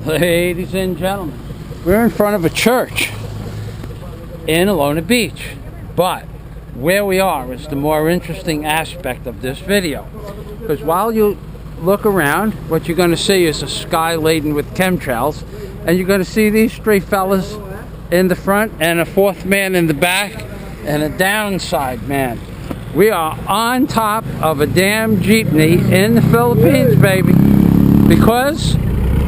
Ladies and gentlemen, we're in front of a church in Alona Beach, but where we are is the more interesting aspect of this video, because while you look around, what you're going to see is a sky laden with chemtrails, and you're going to see these three fellas in the front and a fourth man in the back and a downside man. We are on top of a damn jeepney in the Philippines, baby, because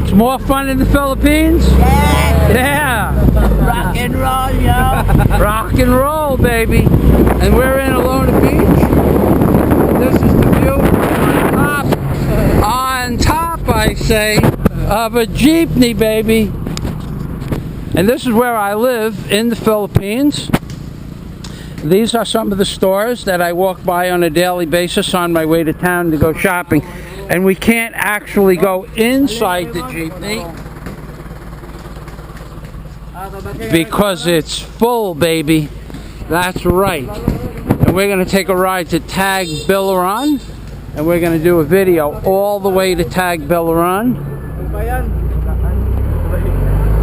it's more fun in the Philippines. Yeah. Rock and roll, yo. Rock and roll, baby. And we're in Alona Beach. This is the view on top, I say, of a jeepney, baby. And this is where I live in the Philippines. These are some of the stores that I walk by on a daily basis on my way to town to go shopping. And we can't actually go inside the jeepney because it's full, baby. That's right. And we're going to take a ride to Tag Bilaran, and we're going to do a video all the way to Tag Bilaran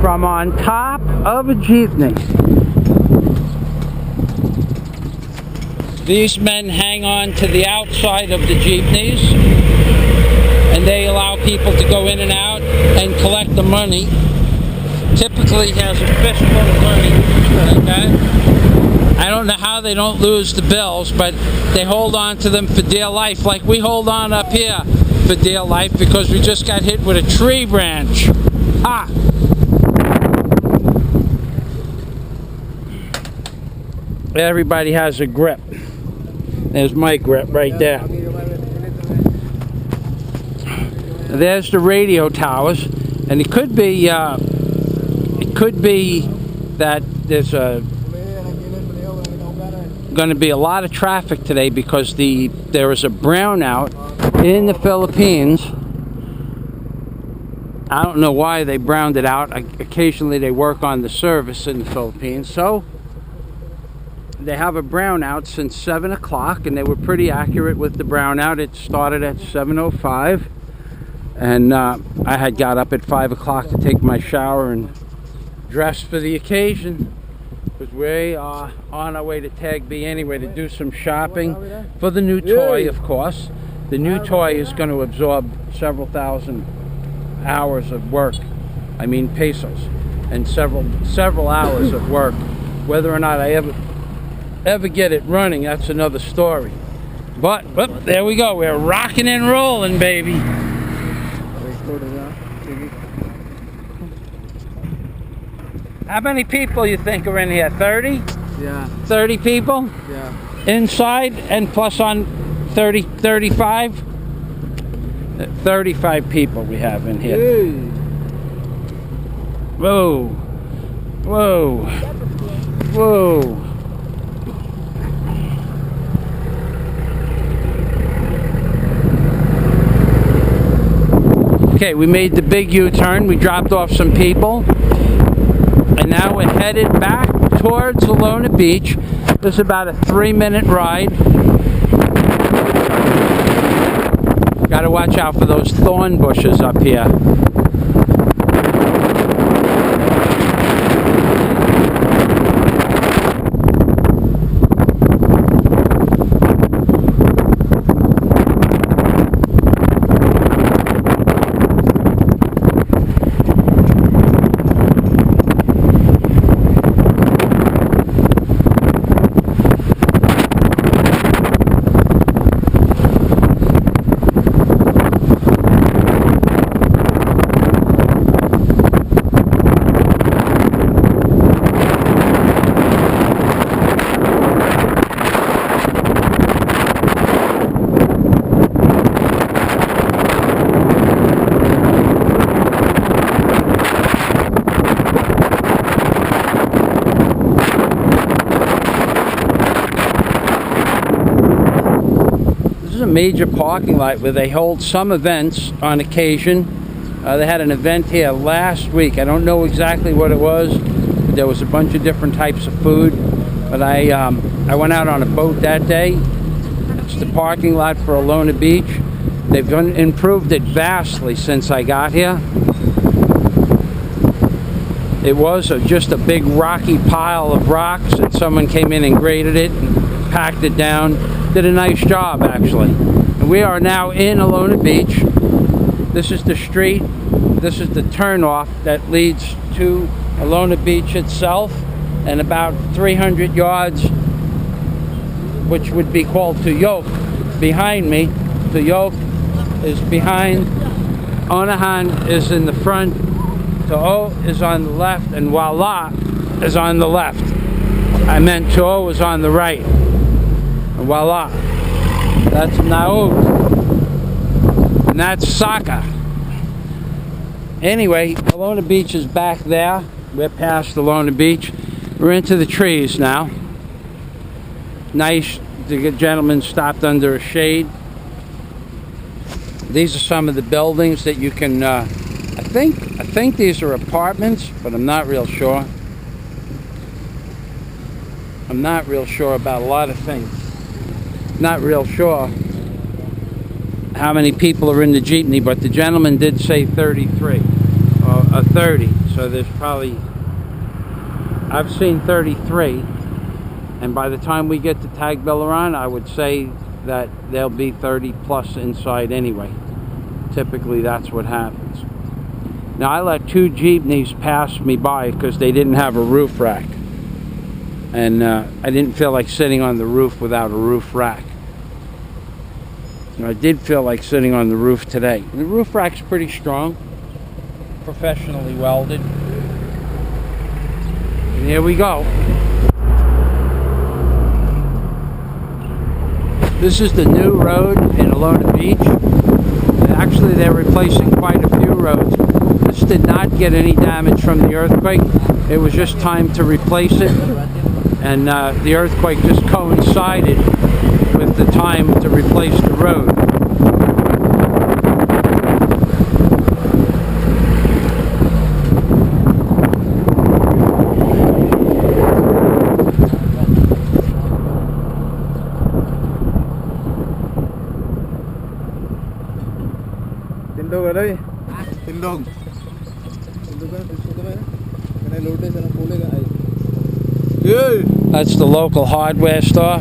from on top of a jeepney. These men hang on to the outside of the jeepneys, and they allow people to go in and out and collect the money. Typically has a fistful of money, okay? I don't know how they don't lose the bills, but they hold on to them for dear life, like we hold on up here for dear life because we just got hit with a tree branch. Ha! Everybody has a grip. There's my grip right there. There's the radio towers, and it could be that there's going to be a lot of traffic today because there is a brownout in the Philippines. I don't know why they browned it out. Occasionally they work on the service in the Philippines, so they have a brownout since 7 o'clock, and they were pretty accurate with the brownout. It started at 7:05, and I had got up at 5 o'clock to take my shower and dress for the occasion, because we are on our way to Tag B anyway to do some shopping for the new toy, of course. The new toy is going to absorb several thousand hours of work, I mean pesos, and several hours of work. Whether or not I ever get it running, that's another story. But there we go, we're rocking and rolling, baby. How many people you think are in here? 30? Yeah. 30 people? Yeah. Inside and plus on 35? 35 people we have in here. Hey. Whoa. Whoa. Whoa. Okay, we made the big U-turn. We dropped off some people, and now we're headed back towards Alona Beach. This is about a 3-minute ride. Got to watch out for those thorn bushes up here. Major parking lot where they hold some events on occasion. They had an event here last week. I don't know exactly what it was, but there was a bunch of different types of food. But I went out on a boat that day. It's the parking lot for Alona Beach. They've improved it vastly since I got here. It was just a big rocky pile of rocks, and someone came in and graded it and packed it down. Did a nice job, actually. And we are now in Alona Beach. This is the street. This is the turnoff that leads to Alona Beach itself, and about 300 yards, which would be called Tuyoke, behind me. Tuyoke is behind. Onahan is in the front. To'o is on the left, and Wala is on the left. I meant To'o is on the right. And Wala. That's Naud. And that's Saka. Anyway, Alona Beach is back there. We're past Alona Beach. We're into the trees now. Nice. The gentleman stopped under a shade. These are some of the buildings that you can, I think these are apartments, but I'm not real sure. I'm not real sure about a lot of things. Not real sure how many people are in the jeepney, but the gentleman did say 33 or 30, so there's probably, I've seen 33, and by the time we get to Tagbilaran, I would say that there'll be 30 plus inside anyway. Typically that's what happens. Now I let 2 jeepneys pass me by because they didn't have a roof rack, and I didn't feel like sitting on the roof without a roof rack. And I did feel like sitting on the roof today. The roof rack's pretty strong, professionally welded. And here we go. This is the new road in Alona Beach. Actually, they're replacing quite a few roads. This did not get any damage from the earthquake. It was just time to replace it. And the earthquake just coincided with the time to replace the road. Tindog ada ni? Tindog. Tindog kan tu tu kan? Kena load dia sana boleh kan? That's the local hardware store.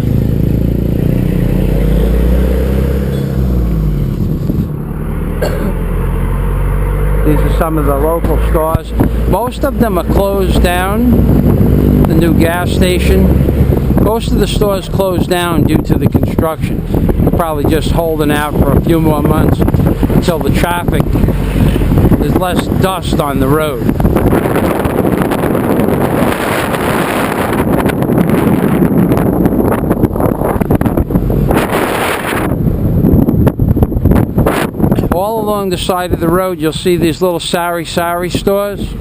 These are some of the local stores. Most of them are closed down. The new gas station. Most of the stores closed down due to the construction. They're probably just holding out for a few more months until the traffic, there's less dust on the road. All along the side of the road you'll see these little sari stores.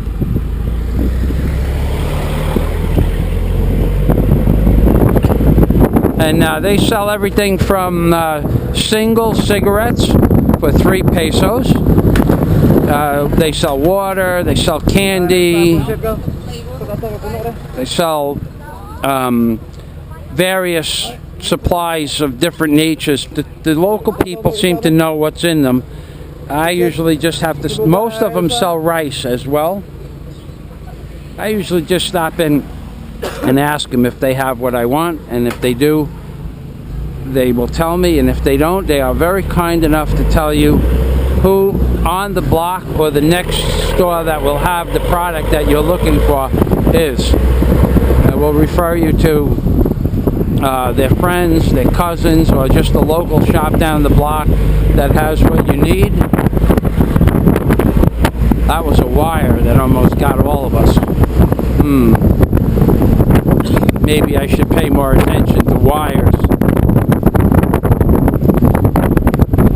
And they sell everything from single cigarettes for 3 pesos. They sell water, they sell candy, they sell various supplies of different natures. The local people seem to know what's in them. I usually just have to, most of them sell rice as well. I usually just stop in and ask them if they have what I want, and if they do, they will tell me, and if they don't, they are very kind enough to tell you who on the block or the next store that will have the product that you're looking for is. I will refer you to their friends, their cousins, or just a local shop down the block that has what you need. That was a wire that almost got all of us. Maybe I should pay more attention to wires.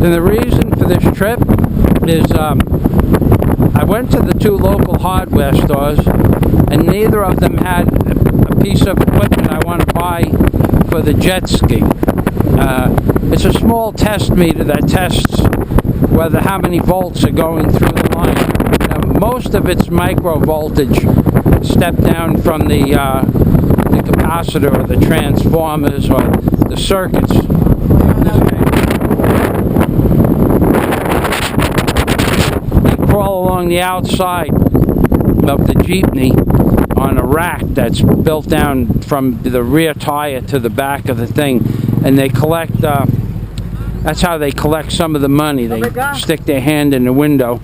And the reason for this trip is I went to the 2 local hardware stores, and neither of them had a piece of equipment I want to buy for the jet ski. It's a small test meter that tests whether how many volts are going through the line. Now, most of it's micro voltage, step down from the capacitor or the transformers or the circuits. They crawl along the outside of the Jeepney on a rack that's built down from the rear tire to the back of the thing, and they collect, that's how they collect some of the money. They stick their hand in the window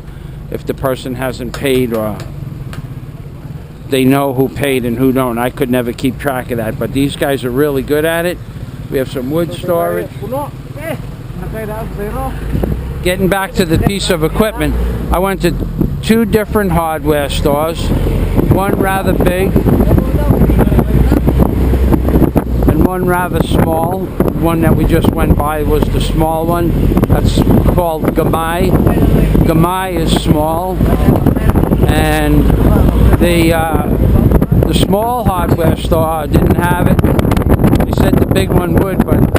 if the person hasn't paid, or they know who paid and who don't. I could never keep track of that, but these guys are really good at it. We have some wood storage. Getting back to the piece of equipment, I went to 2 different hardware stores, one rather big and one rather small. One that we just went by was the small one. That's called JEEPNEY. JEEPNEY is small, and the small hardware store didn't have it. They said the big one would, but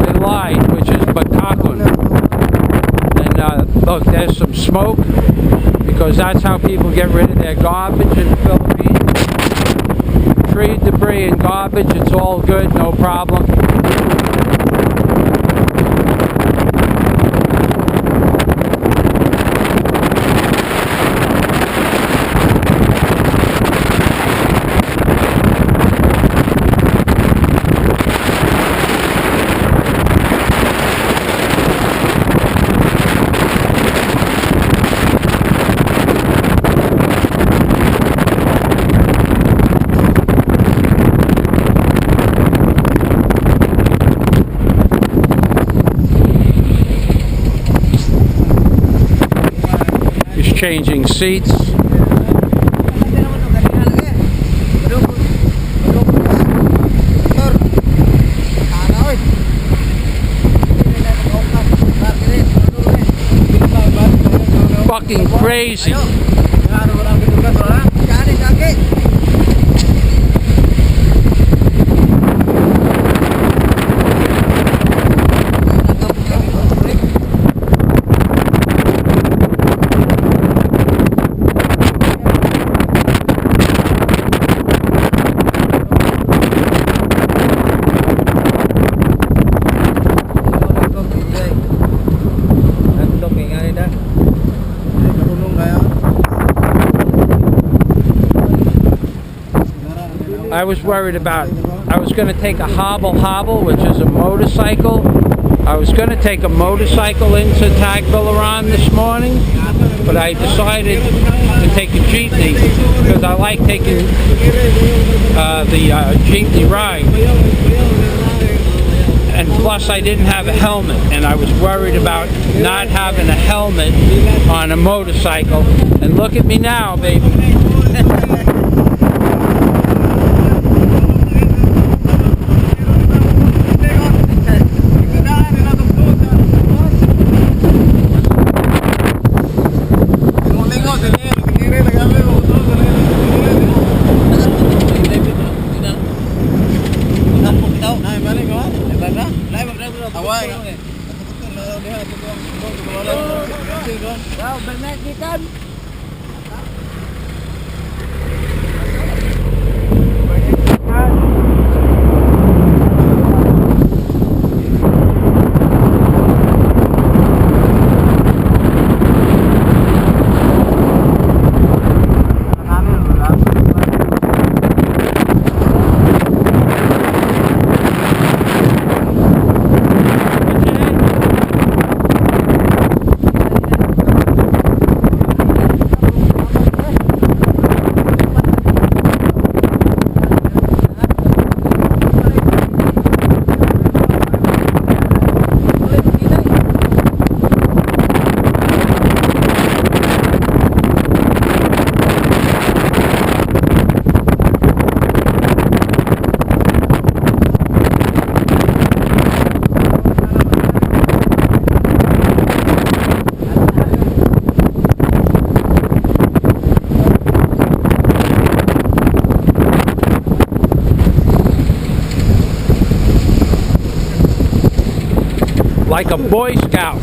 they lied, which is batakun. And look, there's some smoke, because that's how people get rid of their garbage in the Philippines. Tree debris and garbage, it's all good, no problem. Changing seats. Fucking crazy. I was worried about, I was going to take a hobble, which is a motorcycle. I was going to take a motorcycle into Tagbilaran this morning, but I decided to take a jeepney because I like taking the jeepney ride. And plus I didn't have a helmet, and I was worried about not having a helmet on a motorcycle. And look at me now, baby. Like a Boy Scout.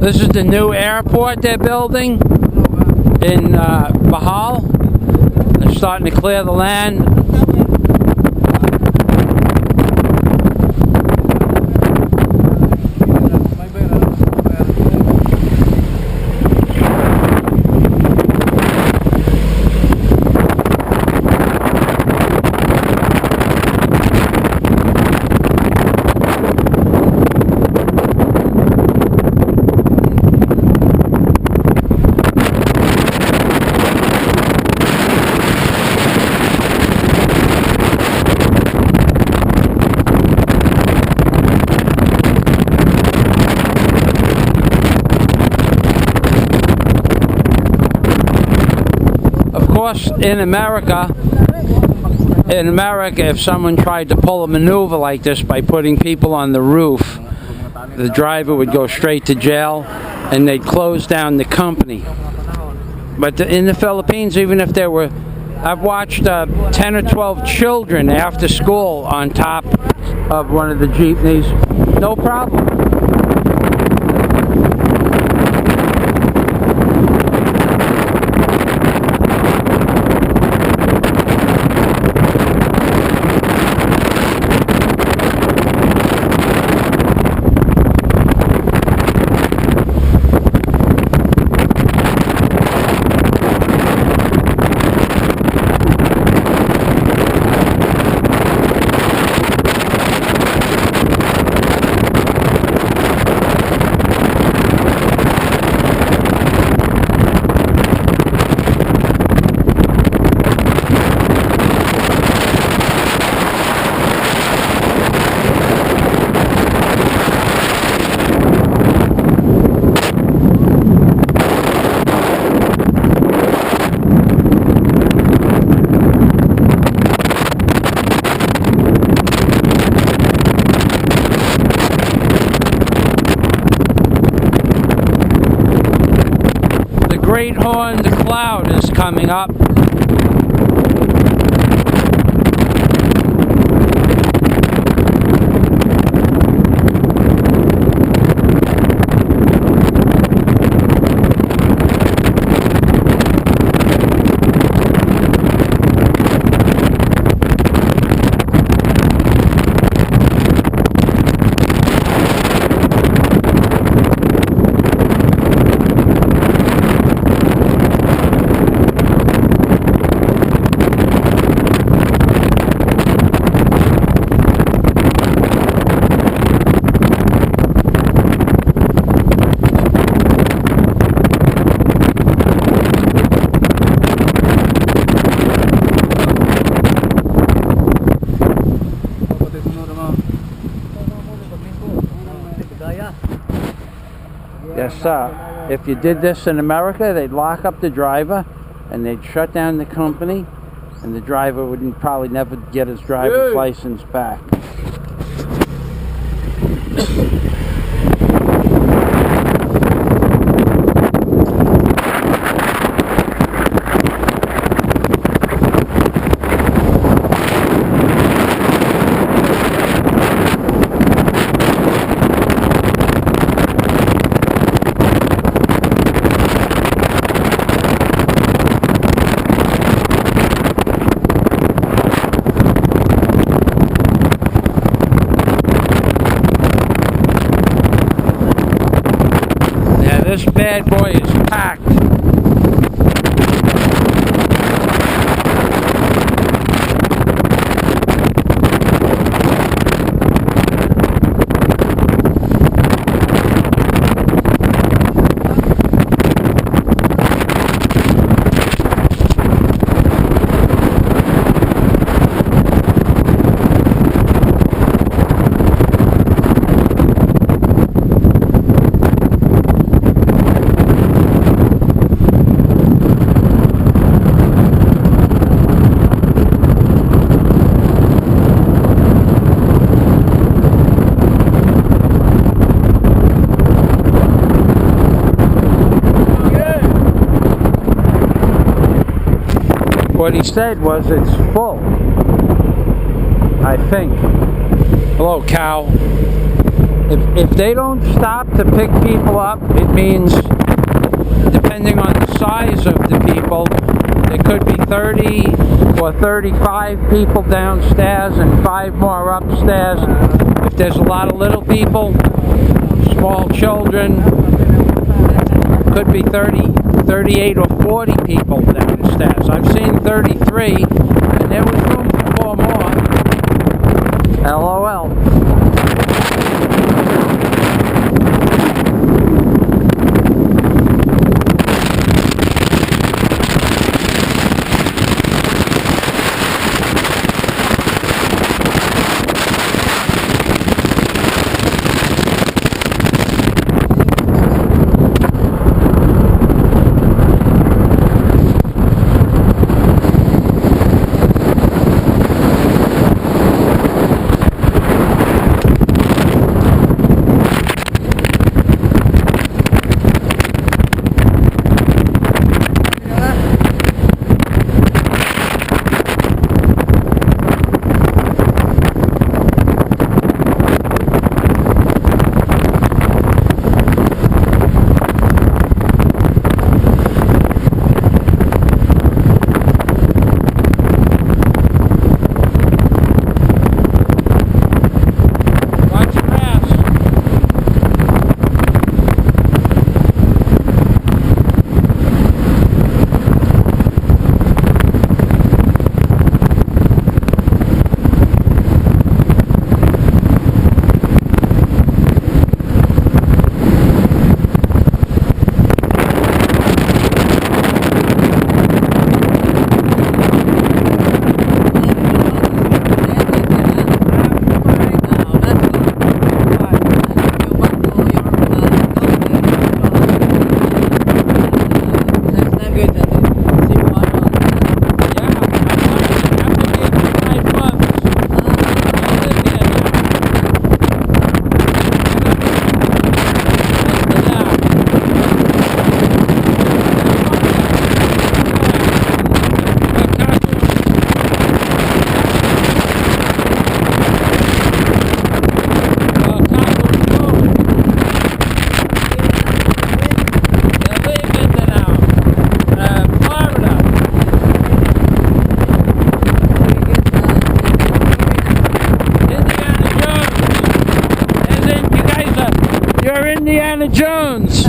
This is the new airport they're building in Bahal. They're starting to clear the land. Of course, in America, if someone tried to pull a maneuver like this by putting people on the roof, the driver would go straight to jail and they'd close down the company. But in the Philippines, even if there were, I've watched 10 or 12 children after school on top of one of the jeepneys, no problem. Great Horn, the cloud is coming up. Yes, sir. If you did this in America, they'd lock up the driver and they'd shut down the company, and the driver would probably never get his driver's license back. This bad boy is packed. What he said was it's full, I think. Hello, cow. If they don't stop to pick people up, it means, depending on the size of the people, there could be 30 or 35 people downstairs and 5 more upstairs. If there's a lot of little people, small children, could be 30, 38 or 40 people downstairs. I've seen 33, and there was room for 4 more. LOL. Indiana Jones.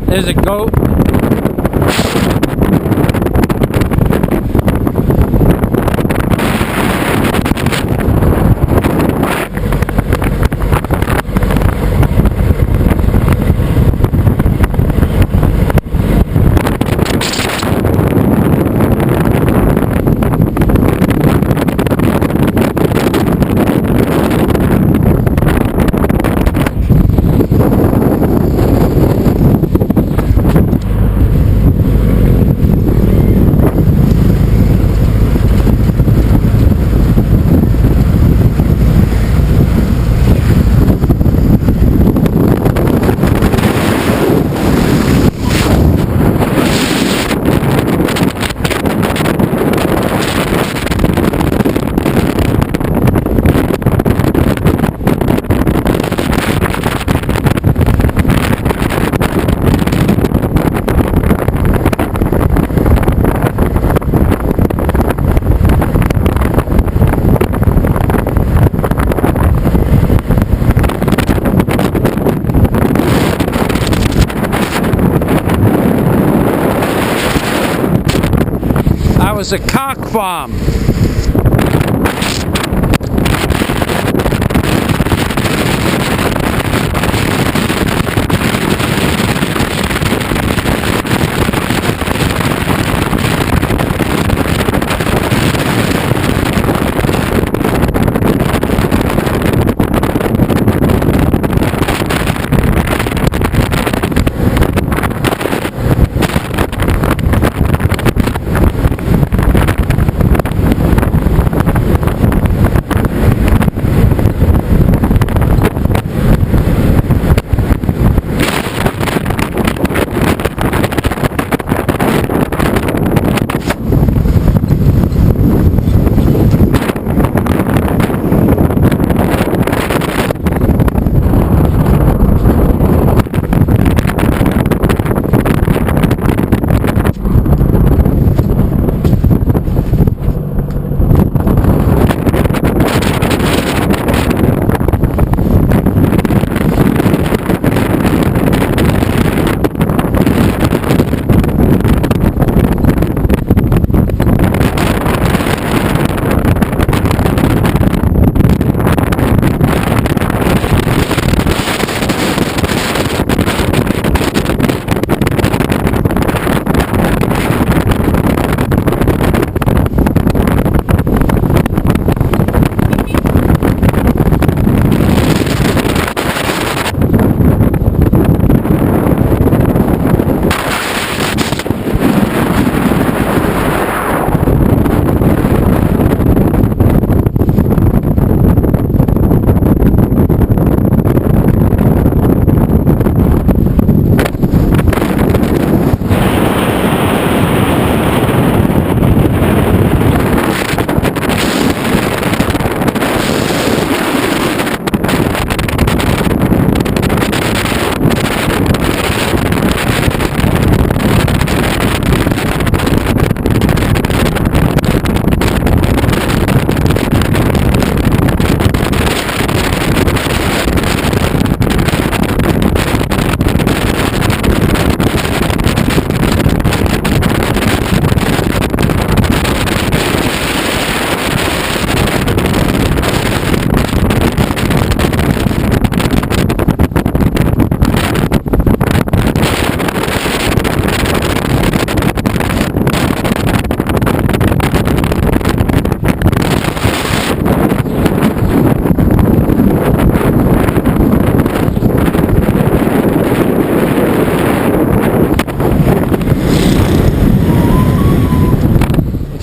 There's a goat. was a cock bomb.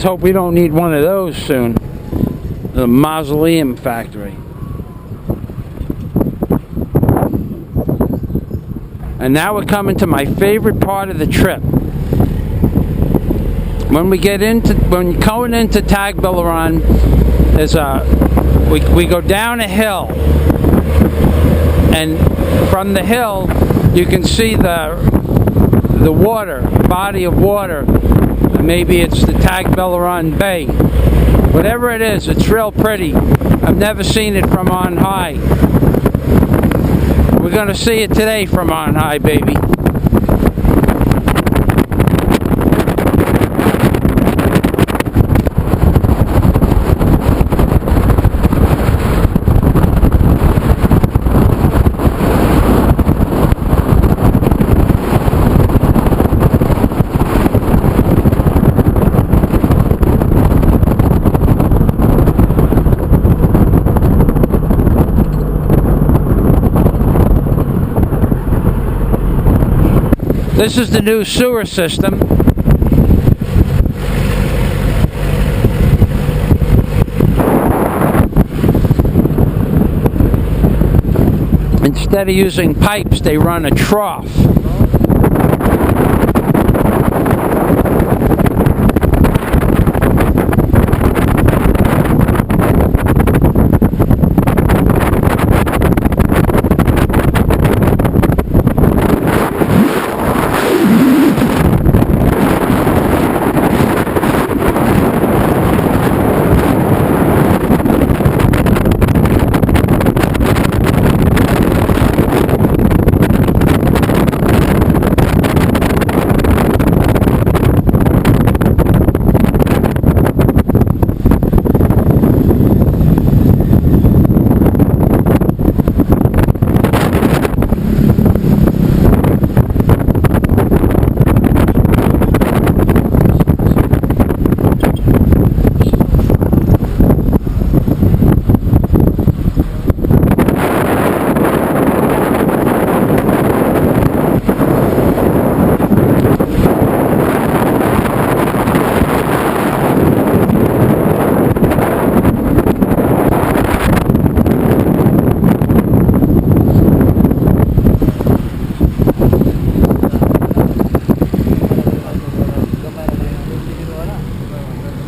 Hope we don't need one of those soon. The mausoleum factory. And now we're coming to my favorite part of the trip. When you're going into Tagbilaran, there's we go down a hill, and from the hill you can see the water, body of water. Maybe it's the Tagbilaran Bay. Whatever it is, it's real pretty. I've never seen it from on high. We're going to see it today from on high, baby. This is the new sewer system. Instead of using pipes, they run a trough.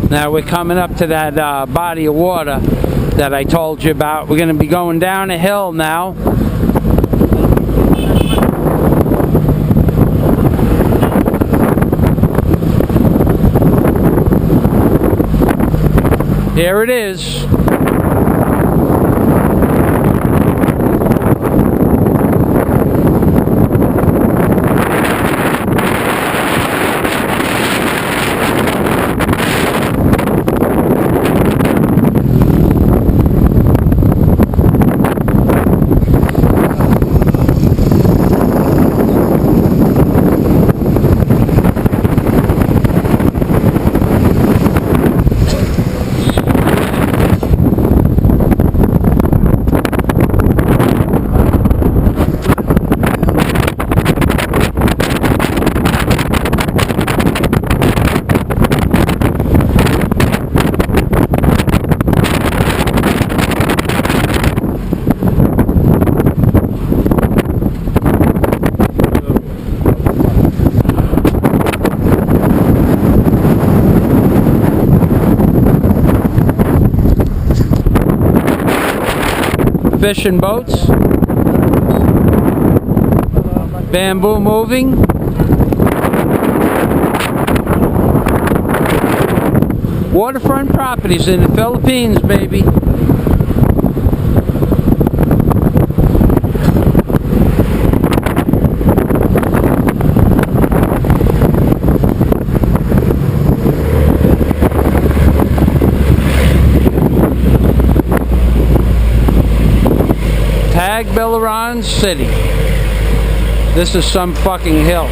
Now we're coming up to that body of water that I told you about. We're going to be going down a hill now. Here it is. Fishing boats, bamboo moving, waterfront properties in the Philippines, baby. Tagbilaran City. This is some fucking hill.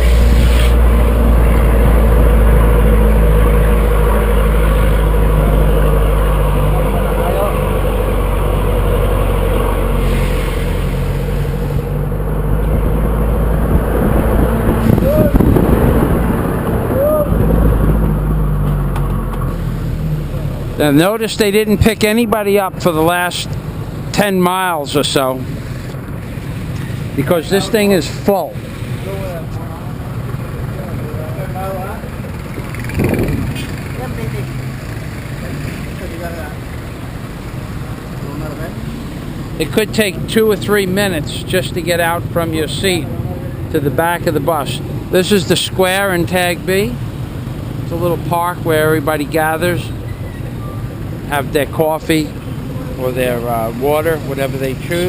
Now notice they didn't pick anybody up for the last 10 miles or so, because this thing is full. It could take 2 or 3 minutes just to get out from your seat to the back of the bus. This is the square in Tag B. It's a little park where everybody gathers, have their coffee or their water, whatever they choose.